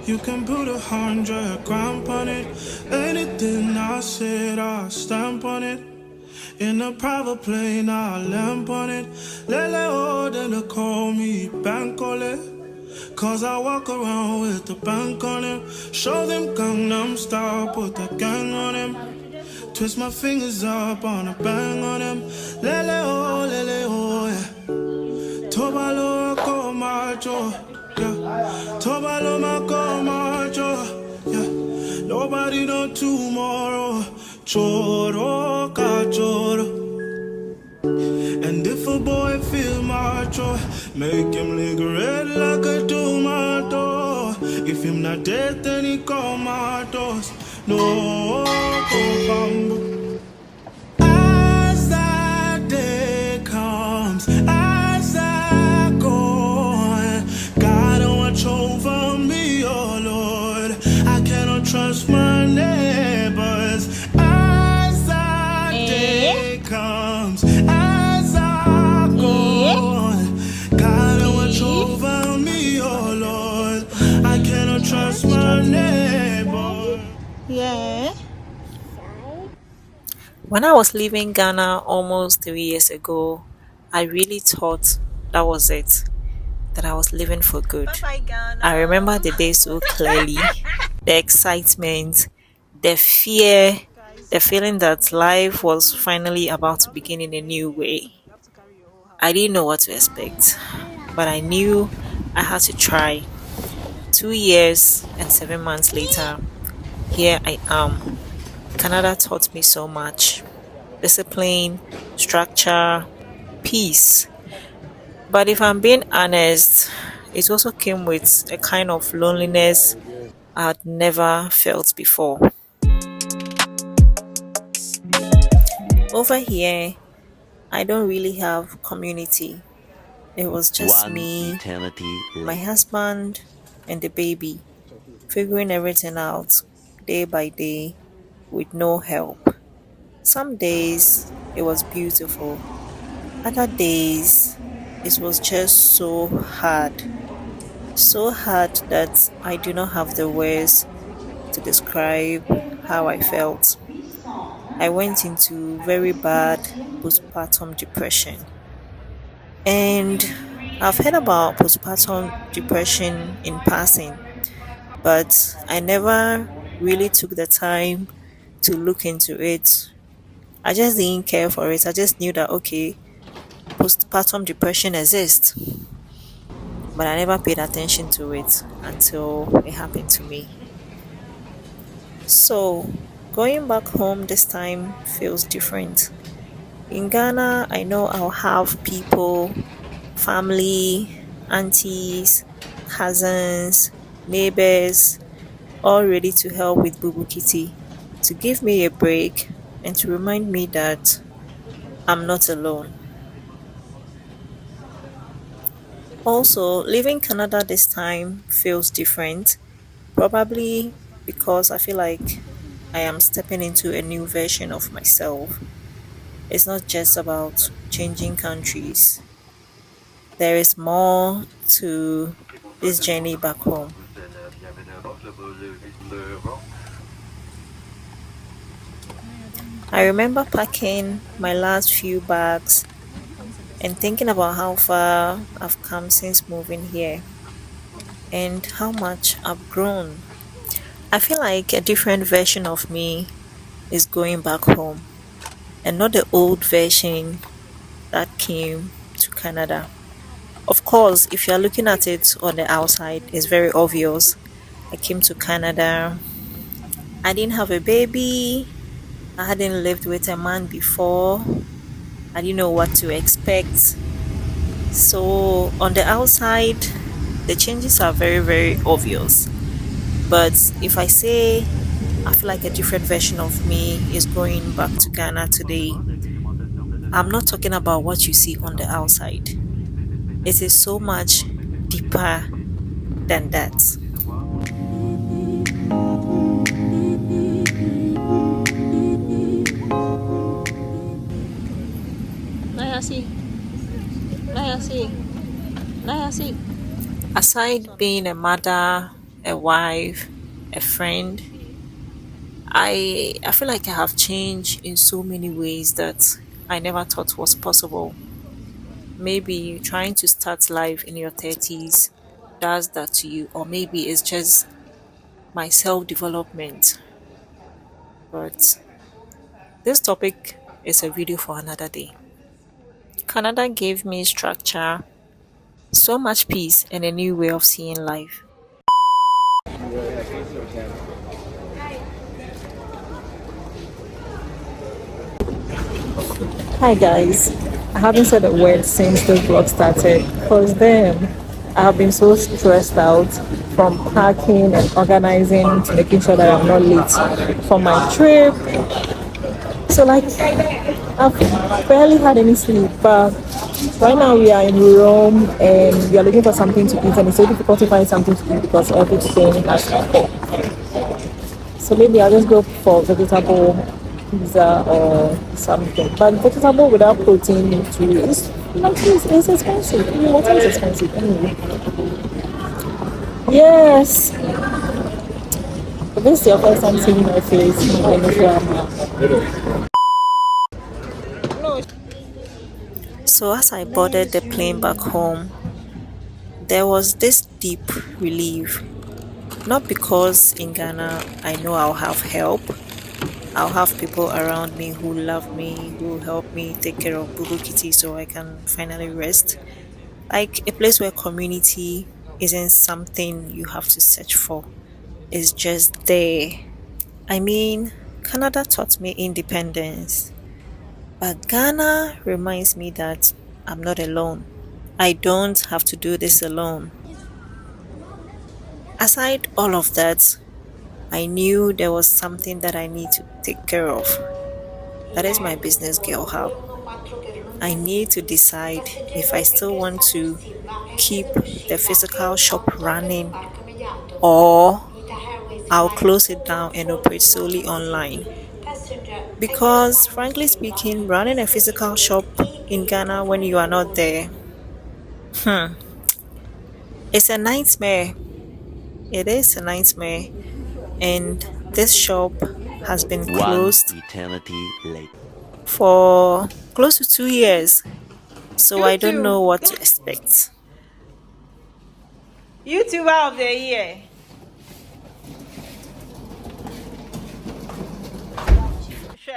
You can put 100 grand on it. Anything I said, I stamp on it. In a private plane, I lamp on it. Lele oh, then they call me Bankole. Cause I walk around with the bank on him. Show them Gangnam Style, put the gang on him. Twist my fingers up on a bang on him. Lele oh, yeah. Tobalo ko macho, yeah. Tobalo mako macho, yeah. Nobody know tomorrow. Choro ka choro. And if a boy feel macho, make him lick red like a tomato. If him not dead, then he comatose. No, go bamboo. As that day comes, as I go, God watch over me, oh Lord. I cannot trust my neighbors. As that day comes, as I go, God watch over me, oh Lord. I cannot trust my neighbor. Yeah. When I was leaving Ghana almost 3 years ago, I really thought that was it, that I was leaving for good. Bye, Ghana. I remember the day so clearly, the excitement, the fear, the feeling that life was finally about to begin in a new way. I didn't know what to expect, but I knew I had to try. 2 years and 7 months later, here I am. Canada taught me so much: discipline, structure, peace. But if I'm being honest, it also came with a kind of loneliness I had never felt before. Over here, I don't really have community. It was just One me, eternity my later. husband, and the baby, figuring everything out day by day with no help. Some days it was beautiful, other days it was just so hard. So hard that I do not have the words to describe how I felt. I went into very bad postpartum depression. And I've heard about postpartum depression in passing, but I never really took the time to look into it. I just didn't care for it. I just knew that, okay, postpartum depression exists, but I never paid attention to it until it happened to me. So, going back home this time feels different. In Ghana, I know I'll have people, family, aunties, cousins, neighbors, all ready to help with Bubu Kitty, to give me a break and to remind me that I'm not alone. Also, leaving Canada this time feels different, probably because I feel like I am stepping into a new version of myself. It's not just about changing countries, there is more to this journey back home. I remember packing my last few bags and thinking about how far I've come since moving here and how much I've grown. I feel like a different version of me is going back home and not the old version that came to Canada. Of course, if you're looking at it on the outside, it's very obvious. I came to Canada, I didn't have a baby, I hadn't lived with a man before, I didn't know what to expect. So, on the outside, the changes are very, very obvious. But if I say I feel like a different version of me is going back to Ghana today, I'm not talking about what you see on the outside. It is so much deeper than that. Aside being a mother, a wife, a friend. I feel like I have changed in so many ways that I never thought was possible. Maybe trying to start life in your 30s does that to you, or maybe it's just my self development. But this topic is a video for another day. Canada gave me structure, so much peace, and a new way of seeing life. Hi guys, I haven't said a word since this vlog started because then I have been so stressed out from packing and organizing to making sure that I'm not late for my trip. So like I've barely had any sleep, but right now we are in Rome and we are looking for something to eat, and it's so difficult to find something to eat because everything has cost. So maybe I'll just go for vegetable pizza or something. But vegetable without protein too is like it's expensive. Water is expensive anyway. Yes. If this is your first time seeing my face, I'm So as I boarded the plane back home, there was this deep relief. Not because in Ghana I know I'll have help. I'll have people around me who love me, who help me take care of Boo Kitty so I can finally rest. Like a place where community isn't something you have to search for. It's just there. I mean, Canada taught me independence, but Ghana reminds me that I'm not alone. I don't have to do this alone. Aside all of that, I knew there was something that I need to take care of. That is my business girl hub. I need to decide if I still want to keep the physical shop running or I'll close it down and operate solely online. Because, frankly speaking, running a physical shop in Ghana when you are not there, hmm, it's a nightmare. It is a nightmare. And this shop has been One closed eternity later. for close to 2 years. So You I don't too. know what to expect. YouTuber of the year.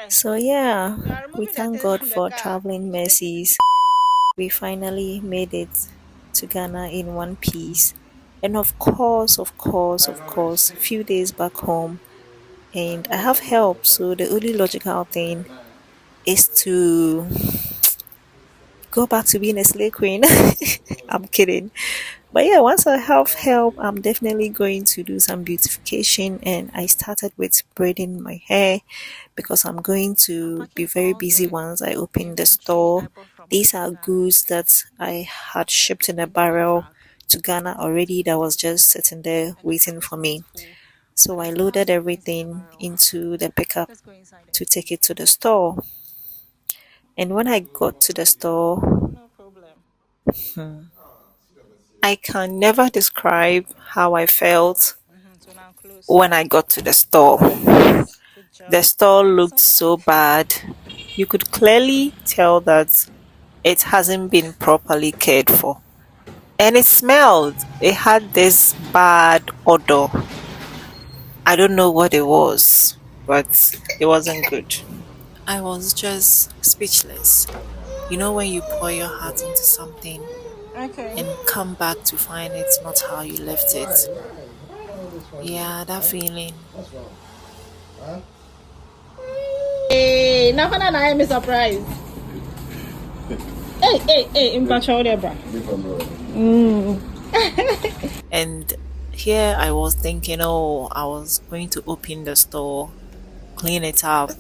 So yeah, You are we removing the thank things God from the for car. traveling mercies. We finally made it to Ghana in one piece. And of course, few days back home and I have help. So the only logical thing is to go back to being a slay queen. I'm kidding. But yeah, once I have help, I'm definitely going to do some beautification. And I started with braiding my hair because I'm going to be very busy once I open the store. These are goods that I had shipped in a barrel to Ghana already that was just sitting there waiting for me. So I loaded everything into the pickup to take it to the store. And when I got to the store, No problem. I can never describe how I felt So now close. when I got to the store. Good job. The store Thank you looked so so much. bad. You could clearly tell that it hasn't been properly cared for. And it smelled. It had this bad odor. I don't know what it was, but it wasn't good. I was just speechless. You know, when you pour your heart into something Okay. and come back to find it's not how you left it. Yeah, that feeling. Hey, now when I am surprised. Hey, in Pacho Debra. And here I was thinking, oh, I was going to open the store, clean it up,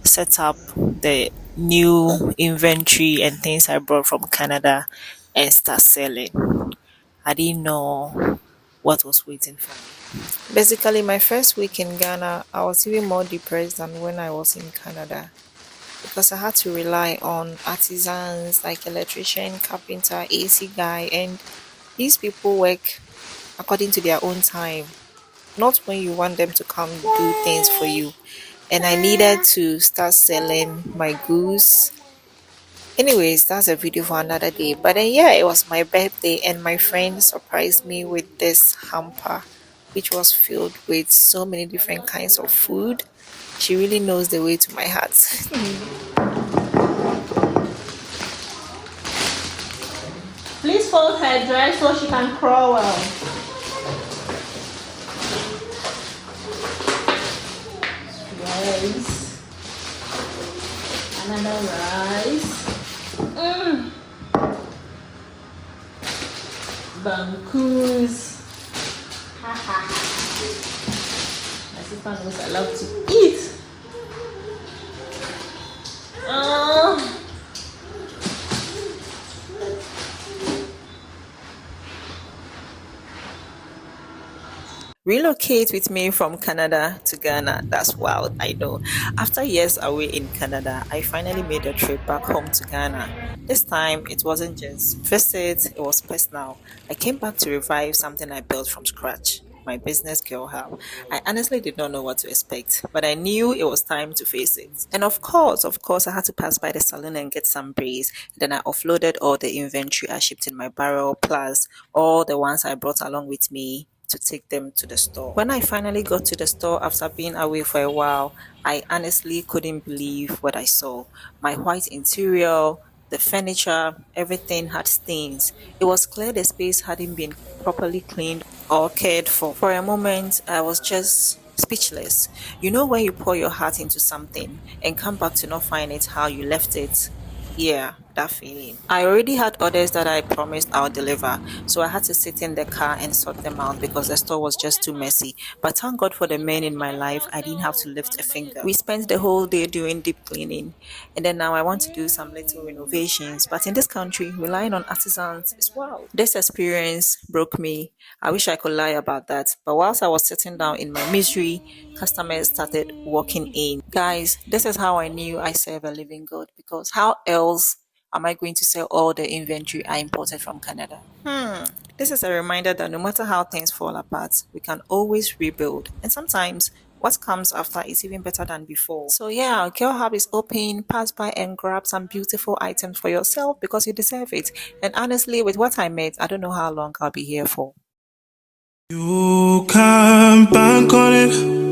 set up the new inventory and things I brought from Canada and start selling. I didn't know what was waiting for me. Basically, my first week in Ghana, I was even more depressed than when I was in Canada because I had to rely on artisans like electrician, carpenter, AC guy, and these people work according to their own time. not when you want them to come do things for you. And I needed to start selling my goods. Anyways, that's a video for another day. But then, yeah, it was my birthday, and my friend surprised me with this hamper, which was filled with so many different kinds of food. She really knows the way to my heart. Please hold her dry so she can crawl well. Rice. Another rice. Bankus. Ha ha ha. My sister knows I love to eat. Oh. Relocate with me from Canada to Ghana. That's wild, I know. After years away in Canada, I finally made a trip back home to Ghana. This time, it wasn't just visit, it was personal. I came back to revive something I built from scratch. My business girl hub. I honestly did not know what to expect, but I knew it was time to face it. And of course, I had to pass by the salon and get some braids. Then I offloaded all the inventory I shipped in my barrel, plus all the ones I brought along with me to take them to the store. When I finally got to the store after being away for a while, I honestly couldn't believe what I saw. My white interior, the furniture, everything had stains. It was clear the space hadn't been properly cleaned or cared for. For a moment, I was just speechless. You know when you pour your heart into something and come back to not find it how you left it? Yeah, that feeling. I already had orders that I promised I'll deliver, so I had to sit in the car and sort them out because the store was just too messy. But thank God for the men in my life, I didn't have to lift a finger. We spent the whole day doing deep cleaning, and then now I want to do some little renovations. But in this country, relying on artisans is wild. This experience broke me. I wish I could lie about that. But whilst I was sitting down in my misery, customers started walking in. Guys, this is how I knew I serve a living God, because how else am I going to sell all the inventory I imported from Canada? This is a reminder that no matter how things fall apart, we can always rebuild. And sometimes what comes after is even better than before. So yeah, Girl Hub is open. Pass by and grab some beautiful items for yourself because you deserve it. And honestly, with what I made, I don't know how long I'll be here for. You can bank on it.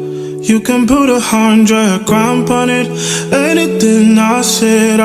You can put 100 grand on it. Anything I said.